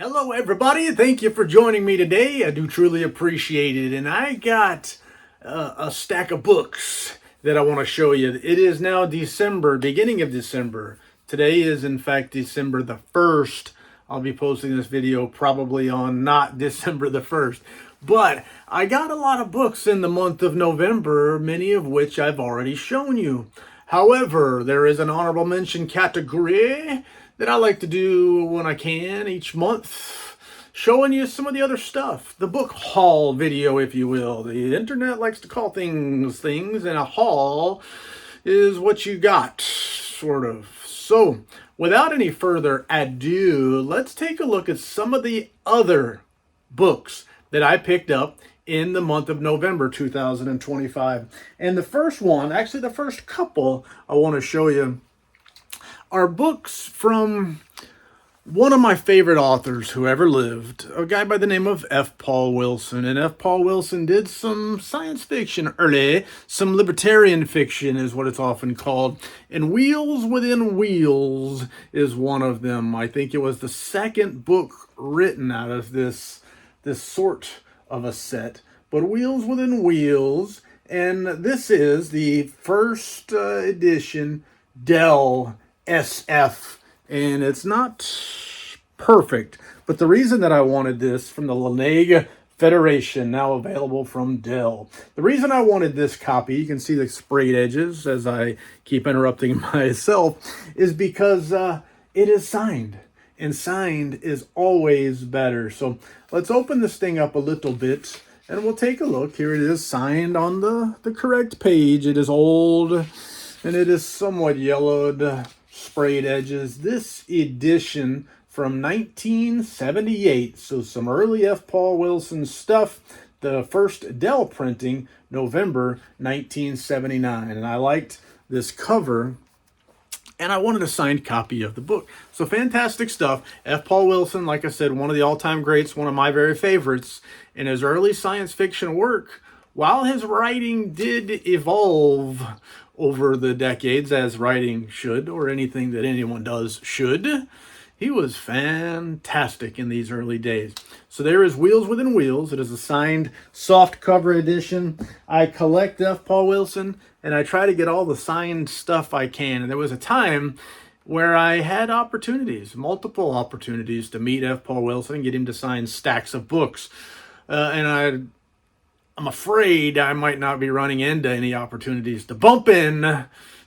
Hello, everybody. Thank you for joining me today. I do truly appreciate it. And I got a stack of books that I want to show you. It is now December, beginning of December. Today is, in fact, December the 1st. I'll be posting this video probably on not December the 1st. But I got a lot of books in the month of November, many of which I've already shown you. However, there is an honorable mention category that I like to do when I can each month, showing you some of the other stuff. The book haul video, if you will. The internet likes to call things, and a haul is what you got, sort of. So, without any further ado, let's take a look at some of the other books that I picked up in the month of November 2025. And the first one, actually the first couple I want to show you, are books from one of my favorite authors who ever lived, a guy by the name of F. Paul Wilson. And F. Paul Wilson did some science fiction early, some libertarian fiction is what it's often called. And Wheels Within Wheels is one of them. I think it was the second book written out of this sort of a set. But Wheels Within Wheels, and this is the first edition Dell SF, and it's not perfect, but the reason that I wanted this from the Laneige Federation, now available from Dell, the reason I wanted this copy, you can see the sprayed edges as I keep interrupting myself, is because it is signed, and signed is always better. So let's open this thing up a little bit and we'll take a look. Here it is, signed on the correct page. It is old and it is somewhat yellowed, sprayed edges. This edition from 1978, so some early F. Paul Wilson stuff. The first Dell printing, November 1979. And I liked this cover, and I wanted a signed copy of the book. So fantastic stuff. F. Paul Wilson, like I said, one of the all-time greats, one of my very favorites. In his early science fiction work, while his writing did evolve over the decades, as writing should, or anything that anyone does should, he was fantastic in these early days. So there is Wheels Within Wheels. It is a signed soft cover edition. I collect F. Paul Wilson, and I try to get all the signed stuff I can. And there was a time where I had opportunities, multiple opportunities, to meet F. Paul Wilson and get him to sign stacks of books. And I'm afraid I might not be running into any opportunities to bump in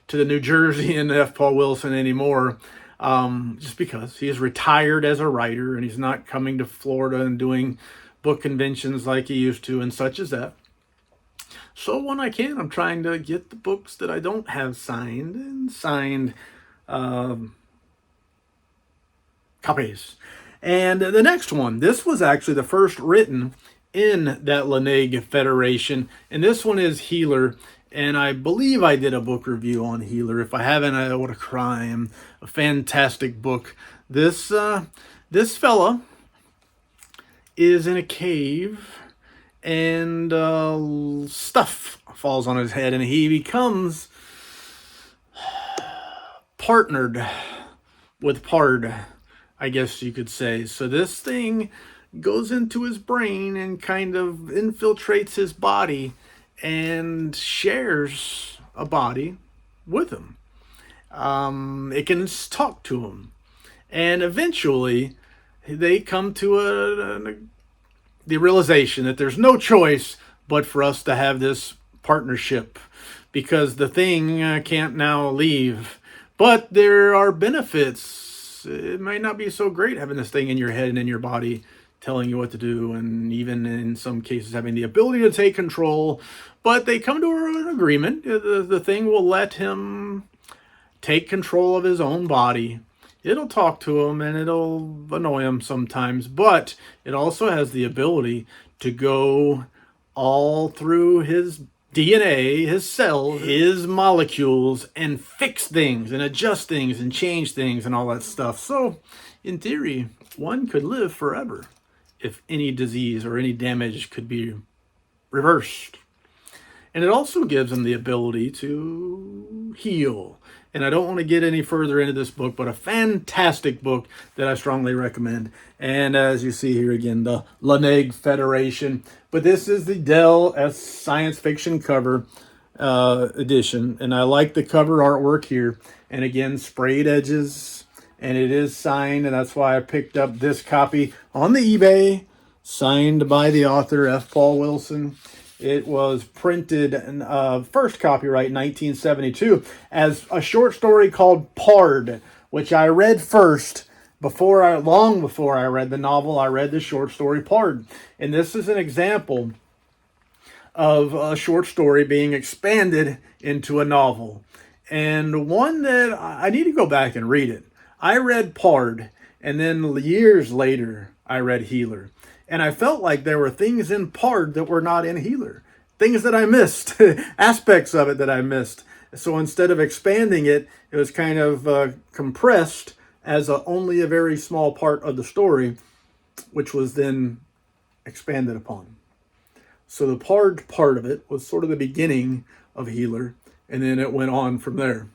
to the New Jersey and F. Paul Wilson anymore, just because he is retired as a writer and he's not coming to Florida and doing book conventions like he used to and such as that. So when I can, I'm trying to get the books that I don't have signed and signed copies. And the next one, this was actually the first written in that Laneige Federation, and this one is Healer, and I believe I did a book review on Healer. If I haven't, what a crime. A fantastic book. This fella is in a cave, and stuff falls on his head, and he becomes partnered with Pard, I guess you could say. So this thing goes into his brain and kind of infiltrates his body and shares a body with him. It can talk to him. And eventually they come to the realization that there's no choice but for us to have this partnership, because the thing can't now leave. But there are benefits. It might not be so great having this thing in your head and in your body telling you what to do, and even in some cases having the ability to take control. But they come to an agreement. The thing will let him take control of his own body. It'll talk to him and it'll annoy him sometimes, but it also has the ability to go all through his DNA, his cells, his molecules, and fix things and adjust things and change things and all that stuff. So in theory, one could live forever if any disease or any damage could be reversed. And it also gives him the ability to heal and I don't want to get any further into this book, but a fantastic book that I strongly recommend. And as you see here again, the Laneig Federation. But this is the Dell S science fiction cover edition, and I like the cover artwork here. And again, sprayed edges, and it is signed, and that's why I picked up this copy on the eBay, signed by the author F. Paul Wilson. It was printed in first copyright 1972 as a short story called Pard, which I read first. Long before I read the novel, I read the short story Pard. And this is an example of a short story being expanded into a novel. And one that I need to go back and read it. I read Pard, and then years later, I read Healer. And I felt like there were things in Pard that were not in Healer. Things that I missed, aspects of it that I missed. So instead of expanding it, it was kind of compressed as only a very small part of the story, which was then expanded upon. So the Pard part of it was sort of the beginning of Healer, and then it went on from there.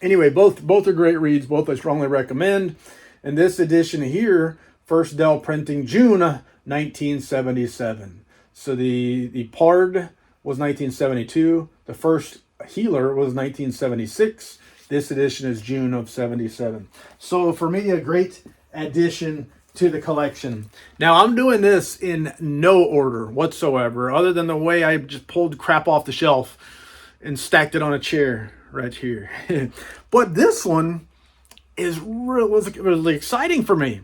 Anyway, both are great reads. Both I strongly recommend. And this edition here, first Dell printing June 1977. So the Pard was 1972. The first Healer was 1976. This edition is June of 77. So for me, a great addition to the collection. Now I'm doing this in no order whatsoever, other than the way I just pulled crap off the shelf and stacked it on a chair right here. But this one was really exciting for me.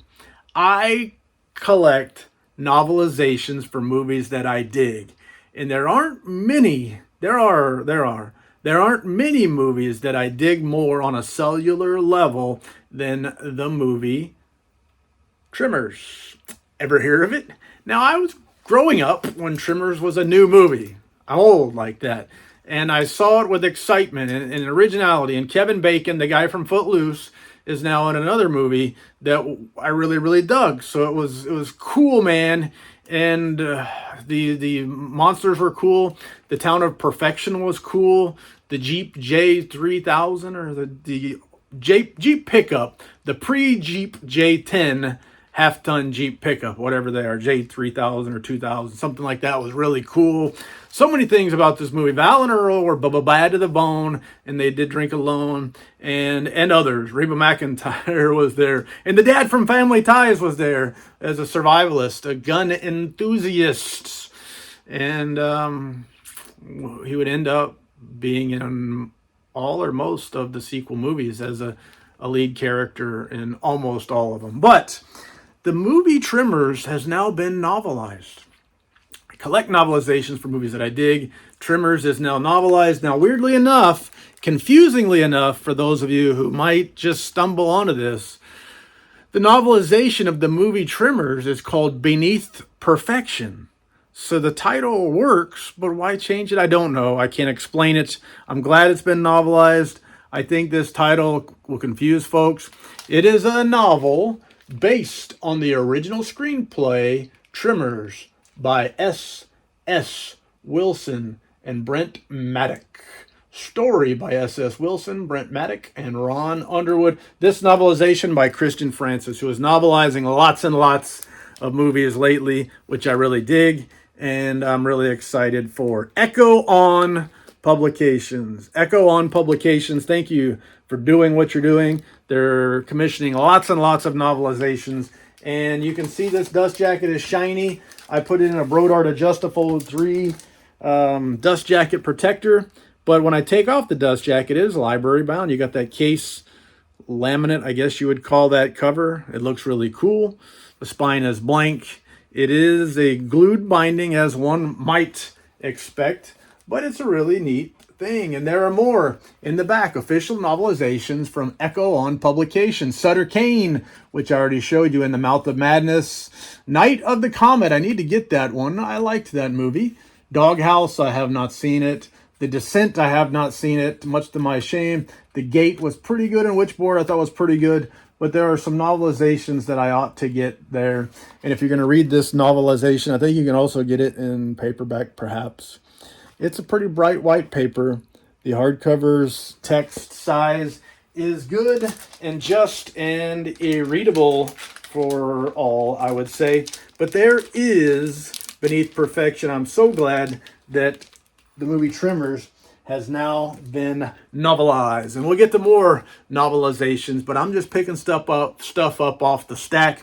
I collect novelizations for movies that I dig, and there aren't many. There aren't many movies that I dig more on a cellular level than the movie Tremors. Ever hear of it? Now, I was growing up when Tremors was a new movie. I'm old like that. And I saw it with excitement and originality. And Kevin Bacon, the guy from Footloose, is now in another movie that I really, really dug. So it was cool, man. And the monsters were cool. The Town of Perfection was cool. The Jeep J3000 or the Jeep pickup, the pre-Jeep J10 half-ton Jeep pickup, whatever they are, J3000 or 2000, something like that, was really cool. So many things about this movie. Val and Earl were bad to the bone, and they did Drink Alone, and others. Reba McEntire was there, and the dad from Family Ties was there as a survivalist, a gun enthusiast, and he would end up being in all or most of the sequel movies as a lead character in almost all of them. But the movie Tremors has now been novelized. I collect novelizations for movies that I dig. Tremors is now novelized. Now, weirdly enough, confusingly enough, for those of you who might just stumble onto this, the novelization of the movie Tremors is called Beneath Perfection. So the title works, but why change it? I don't know. I can't explain it. I'm glad it's been novelized. I think this title will confuse folks. It is a novel based on the original screenplay Tremors by S.S. Wilson and Brent Maddock. Story by S.S. Wilson, Brent Maddock, and Ron Underwood. This novelization by Christian Francis, who is novelizing lots and lots of movies lately, which I really dig, and I'm really excited for. Echo On Publications. Echo On Publications, thank you for doing what you're doing. They're commissioning lots and lots of novelizations, and you can see this dust jacket is shiny. I put it in a Brodart Adjustable 3 dust jacket protector, but when I take off the dust jacket, it is library bound. You got that case laminate, I guess you would call that cover. It looks really cool. The spine is blank. It is a glued binding, as one might expect, but it's a really neat thing. And there are more in the back. Official novelizations from Echo On Publications. Sutter Kane, which I already showed you in The Mouth of Madness. Night of the Comet. I need to get that one. I liked that movie. Doghouse, I have not seen it. The Descent, I have not seen it, much to my shame. The Gate was pretty good, and Witchboard I thought was pretty good. But there are some novelizations that I ought to get there. And if you're going to read this novelization, I think you can also get it in paperback, perhaps. It's a pretty bright white paper, The hardcover's text size is good and just and readable for all, I would say. But there is Beneath Perfection. I'm so glad that the movie Tremors has now been novelized. And we'll get to more novelizations, but I'm just picking stuff up off the stack.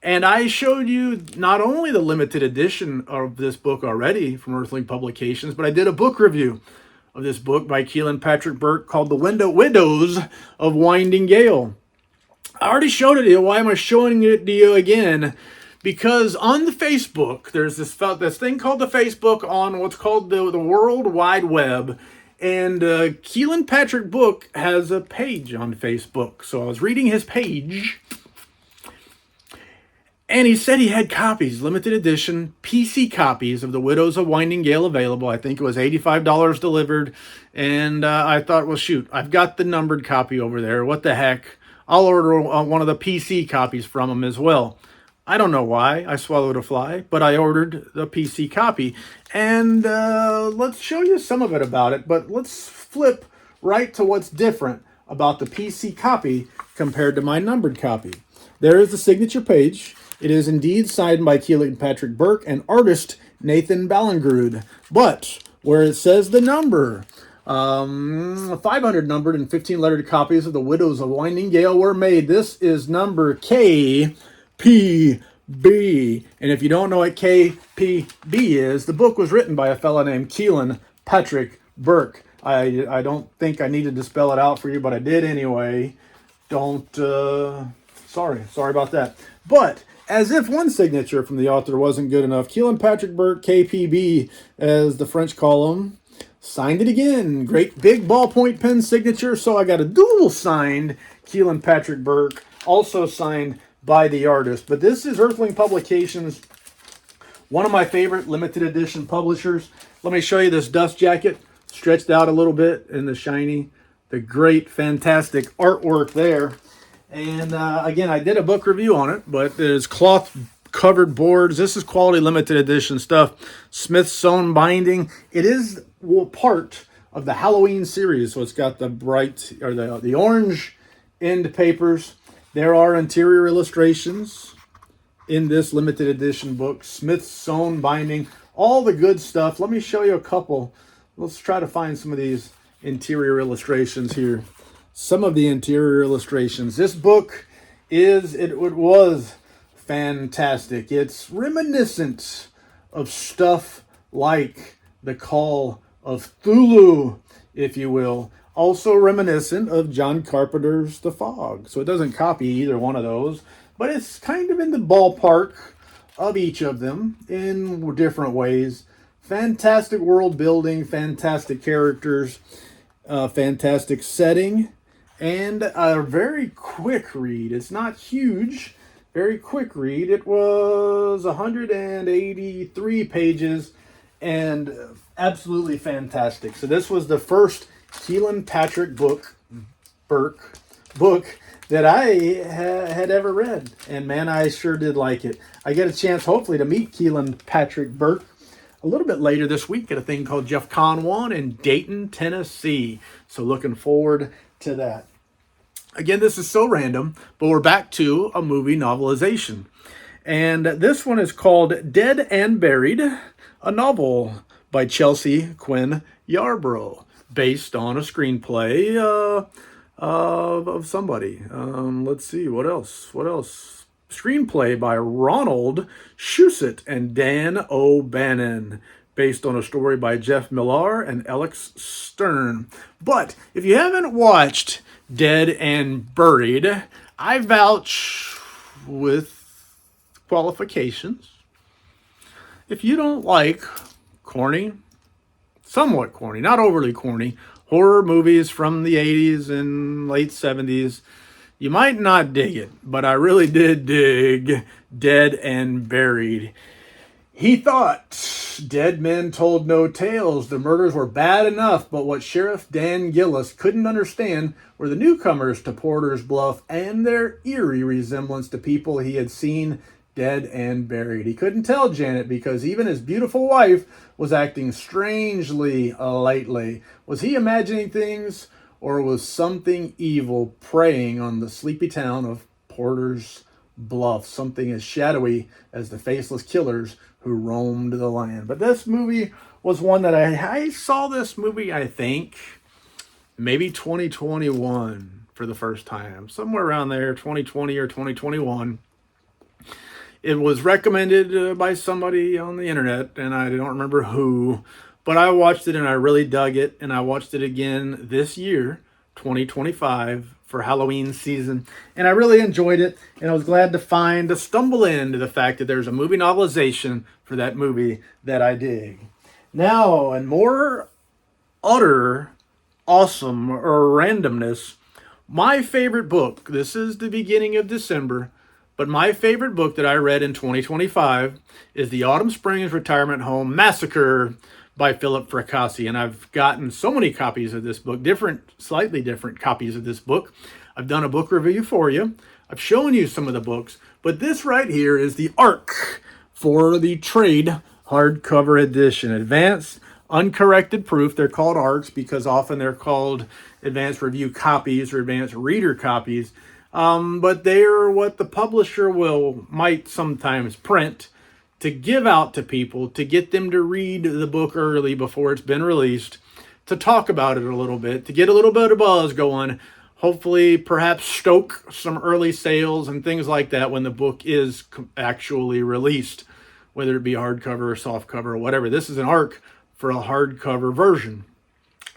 And I showed you not only the limited edition of this book already from Earthling Publications, but I did a book review of this book by Keelan Patrick Burke called The Widows of Winding Gale. I already showed it to you. Why am I showing it to you again? Because on the Facebook, there's this thing called the Facebook on what's called the World Wide Web. And Keelan Patrick Burke has a page on Facebook. So I was reading his page. And he said he had copies, limited edition, PC copies of The Widows of Winding Gale available. I think it was $85 delivered. And I thought, well, shoot, I've got the numbered copy over there. What the heck? I'll order one of the PC copies from him as well. I don't know why I swallowed a fly, but I ordered the PC copy. And let's show you some of it about it. But let's flip right to what's different about the PC copy compared to my numbered copy. There is the signature page. It is indeed signed by Keelan Patrick Burke and artist Nathan Ballingrud. But where it says the number, 500 numbered and 15 lettered copies of The Widows of Winding Gale were made. This is number KPB. And if you don't know what KPB is, the book was written by a fella named Keelan Patrick Burke. I don't think I needed to spell it out for you, but I did anyway. Sorry about that. But as if one signature from the author wasn't good enough, Keelan Patrick Burke, KPB, as the French call him, signed it again. Great big ballpoint pen signature. So I got a dual signed Keelan Patrick Burke, also signed by the artist. But this is Earthling Publications, one of my favorite limited edition publishers. Let me show you this dust jacket, stretched out a little bit in the shiny, the great, fantastic artwork there. And again, I did a book review on it, but there's cloth covered boards. This is quality limited edition stuff. Smith's sewn binding. It is part of the Halloween series, so it's got the bright or the orange end papers. There are interior illustrations in this limited edition book. Smith's sewn binding, all the good stuff. Let me show you a couple. Let's try to find some of these interior illustrations here. Some of the interior illustrations. This book was fantastic. It's reminiscent of stuff like The Call of Cthulhu, if you will. Also reminiscent of John Carpenter's The Fog. So it doesn't copy either one of those, but it's kind of in the ballpark of each of them in different ways. Fantastic world building, fantastic characters, fantastic setting. And a very quick read. It's not huge. Very quick read. It was 183 pages and absolutely fantastic. So this was the first Keelan Patrick Burke book that I had ever read. And man, I sure did like it. I get a chance hopefully to meet Keelan Patrick Burke a little bit later this week at a thing called Jeff Conwan in Dayton, Tennessee. So looking forward to that. Again, this is so random, but we're back to a movie novelization. And this one is called Dead and Buried, a novel by Chelsea Quinn Yarbrough, based on a screenplay of somebody. Let's see, what else? Screenplay by Ronald Shusett and Dan O'Bannon, based on a story by Jeff Millar and Alex Stern. But if you haven't watched Dead and Buried, I vouch with qualifications. If you don't like corny, somewhat corny, not overly corny, horror movies from the 80s and late 70s, you might not dig it, but I really did dig Dead and Buried. He thought Dead Men Told No Tales. The murders were bad enough, but what Sheriff Dan Gillis couldn't understand were the newcomers to Porter's Bluff and their eerie resemblance to people he had seen dead and buried. He couldn't tell Janet because even his beautiful wife was acting strangely lately. Was he imagining things, or was something evil preying on the sleepy town of Porter's Bluff, something as shadowy as the faceless killers who roamed the land? But this movie was one that I saw this movie, I think, maybe 2021 for the first time, somewhere around there, 2020 or 2021. It was recommended by somebody on the internet, and I don't remember who, but I watched it and I really dug it, and I watched it again this year, 2025, for Halloween season, and I really enjoyed it, and I was glad to stumble into the fact that there's a movie novelization for that movie that I dig. Now, and more utter awesome or randomness, my favorite book, this is the beginning of December, but my favorite book that I read in 2025 is The Autumn Springs Retirement Home Massacre by Philip Fracassi. And I've gotten so many copies of this book, slightly different copies of this book. I've done a book review for you. I've shown you some of the books, but this right here is the ARC for the trade hardcover edition. Advanced uncorrected proof. They're called ARCs because often they're called advanced review copies or advanced reader copies. But they are what the publisher might sometimes print to give out to people, to get them to read the book early before it's been released, to talk about it a little bit, to get a little bit of buzz going, hopefully perhaps stoke some early sales and things like that when the book is actually released, whether it be hardcover or softcover or whatever. This is an ARC for a hardcover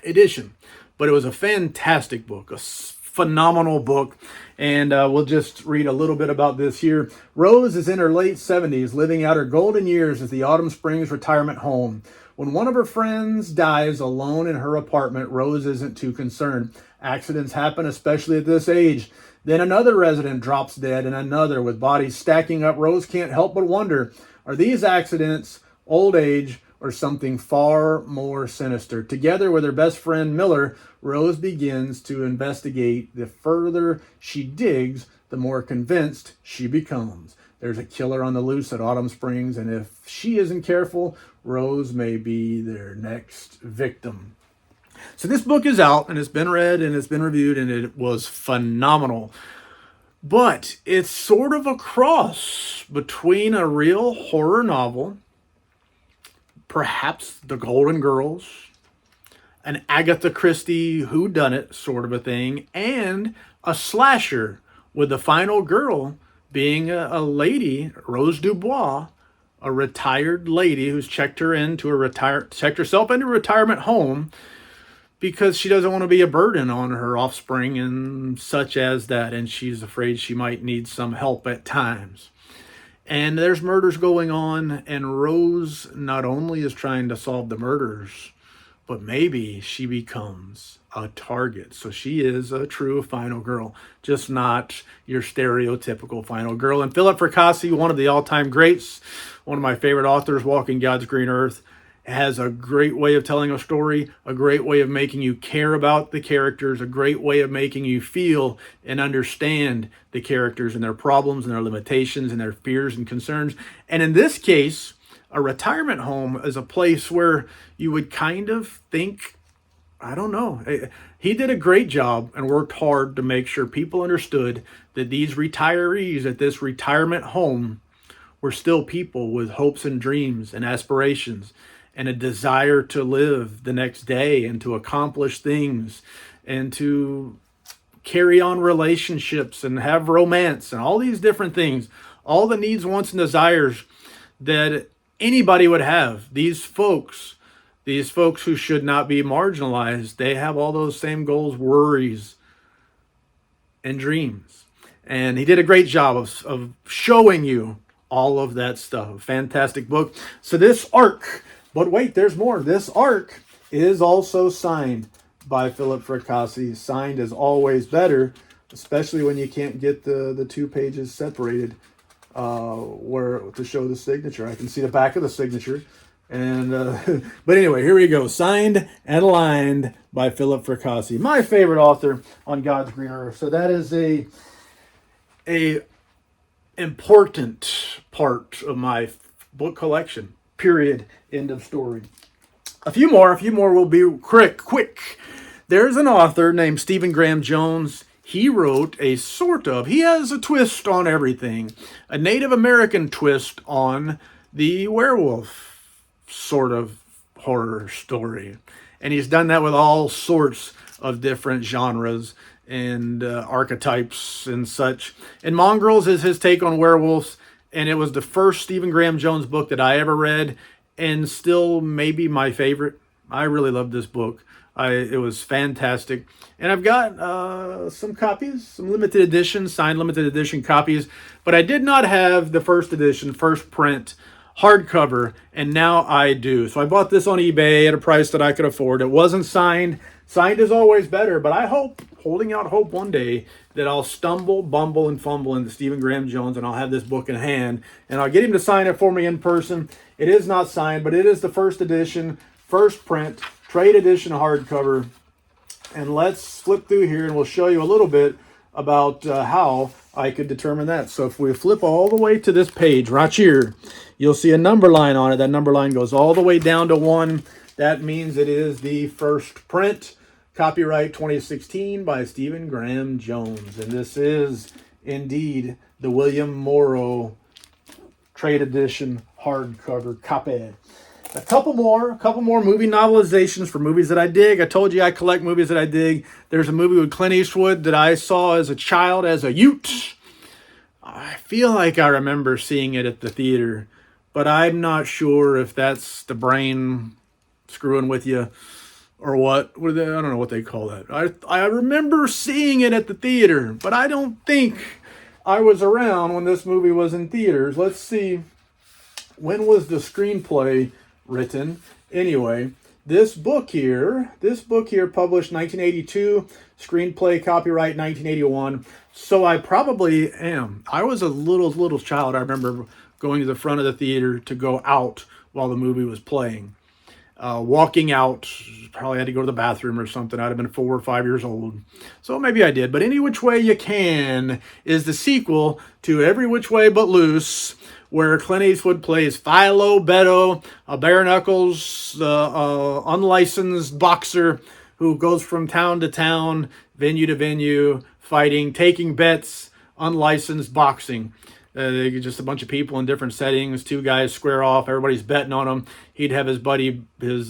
edition. But it was a fantastic book, a phenomenal book, and we'll just read a little bit about this here. Rose is in her late 70s, living out her golden years at the Autumn Springs retirement home. When one of her friends dies alone in her apartment, Rose isn't too concerned. Accidents happen, especially at this age. Then another resident drops dead, and another, with bodies stacking up. Rose can't help but wonder, are these accidents old age or something far more sinister? Together with her best friend Miller, Rose begins to investigate. The further she digs, the more convinced she becomes. There's a killer on the loose at Autumn Springs, and if she isn't careful, Rose may be their next victim. So this book is out, and it's been read, and it's been reviewed, and it was phenomenal. But it's sort of a cross between a real horror novel, perhaps The Golden Girls, an Agatha Christie whodunit sort of a thing, and a slasher, with the final girl being a lady, Rose Dubois, a retired lady who's checked herself into a retirement home because she doesn't want to be a burden on her offspring and such as that, and she's afraid she might need some help at times. And there's murders going on, and Rose not only is trying to solve the murders, but maybe she becomes a target. So she is a true final girl, just not your stereotypical final girl. And Philip Fracassi, one of the all-time greats, one of my favorite authors, walking God's green earth, has a great way of telling a story, a great way of making you care about the characters, a great way of making you feel and understand the characters and their problems and their limitations and their fears and concerns. And in this case, a retirement home is a place where you would kind of think, I don't know. He did a great job and worked hard to make sure people understood that these retirees at this retirement home were still people with hopes and dreams and aspirations and a desire to live the next day and to accomplish things and to carry on relationships and have romance and all these different things, all the needs, wants, and desires that anybody would have. These folks who should not be marginalized, they have all those same goals, worries, and dreams. And he did a great job of showing you all of that stuff. Fantastic book. So this ARC, but wait, there's more. This ARC is also signed by Philip Fracassi. Signed is always better, especially when you can't get the two pages separated where to show the signature. I can see the back of the signature. And but anyway, here we go. Signed and aligned by Philip Fracassi, my favorite author on God's green earth. So that is a important part of my book collection. Period. End of story. A few more will be quick. There's an author named Stephen Graham Jones. He wrote he has a twist on everything, a Native American twist on the werewolf sort of horror story. And he's done that with all sorts of different genres and archetypes and such. And Mongrels is his take on werewolves, and it was the first Stephen Graham Jones book that I ever read, and still maybe my favorite. I really loved this book. It was fantastic. And I've got some copies, some limited edition, signed limited edition copies, but I did not have the first edition, first print, hardcover, and now I do. So I bought this on eBay at a price that I could afford. It wasn't signed. Signed is always better, but I hope, holding out hope one day, that I'll stumble, bumble, and fumble into Stephen Graham Jones, and I'll have this book in hand, and I'll get him to sign it for me in person. It is not signed, but it is the first edition, first print, trade edition hardcover. And let's flip through here, and we'll show you a little bit about how I could determine that. So if we flip all the way to this page right here, you'll see a number line on it. That number line goes all the way down to 1. That means it is the first print. Copyright 2016 by Stephen Graham Jones. And this is indeed the William Morrow trade edition hardcover copy. A couple more movie novelizations for movies that I dig. I told you I collect movies that I dig. There's a movie with Clint Eastwood that I saw as a child, as a youth. I feel like I remember seeing it at the theater, but I'm not sure if that's the brain screwing with you or what. I don't know what they call that. I remember seeing it at the theater, but I don't think I was around when this movie was in theaters. Let's see. When was the screenplay written? Anyway, this book here published 1982, screenplay copyright 1981. So I probably am. I was a little child. I remember going to the front of the theater to go out while the movie was playing. Walking out, probably had to go to the bathroom or something. I'd have been 4 or 5 years old. So maybe I did. But Any Which Way You Can is the sequel to Every Which Way But Loose, where Clint Eastwood plays Philo Beto, a bare knuckles, unlicensed boxer who goes from town to town, venue to venue, fighting, taking bets, unlicensed boxing. Just a bunch of people in different settings. 2 guys square off. Everybody's betting on him. He'd have his buddy, his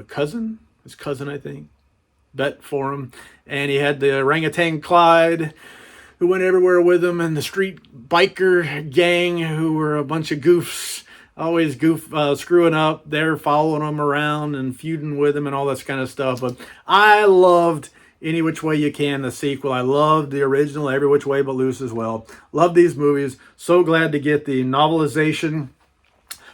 cousin, I think, bet for him. And he had the orangutan Clyde, who went everywhere with him, and the street biker gang, who were a bunch of goofs, always screwing up. They're following him around and feuding with him and all this kind of stuff. But I loved Any Which Way You Can, the sequel. I loved the original Every Which Way But Loose as well. Love these movies. So glad to get the novelization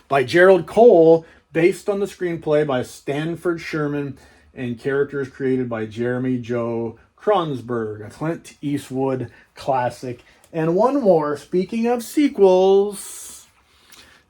by Gerald Cole, based on the screenplay by Stanford Sherman, and characters created by Jeremy Joe Kronsberg, a Clint Eastwood classic. And one more, speaking of sequels,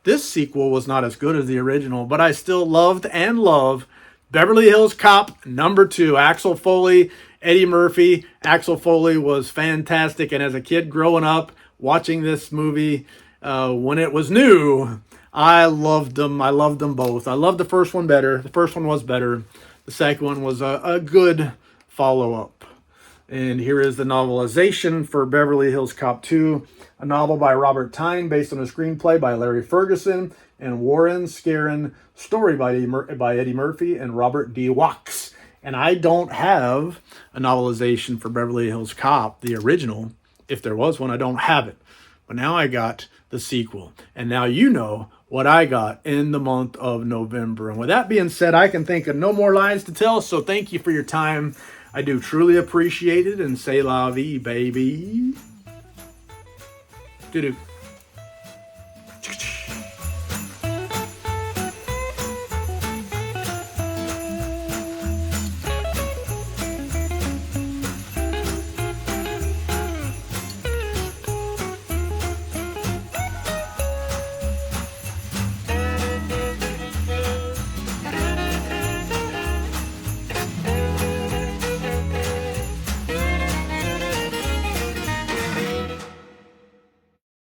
this sequel was not as good as the original, but I still loved and love Beverly Hills Cop number 2, Axel Foley, Eddie Murphy. Axel Foley was fantastic, and as a kid growing up watching this movie when it was new, I loved them. I loved them both. I loved the first one better. The first one was better. The second one was a good follow-up. And here is the novelization for Beverly Hills Cop 2, a novel by Robert Tyne based on a screenplay by Larry Ferguson and Warren Scarron, story by Eddie Murphy and Robert D. Wachs. And I don't have a novelization for Beverly Hills Cop, the original. If there was one, I don't have it. But now I got the sequel. And now you know what I got in the month of November. And with that being said, I can think of no more lies to tell. So thank you for your time. I do truly appreciate it. And say la vie, baby. Doo-doo.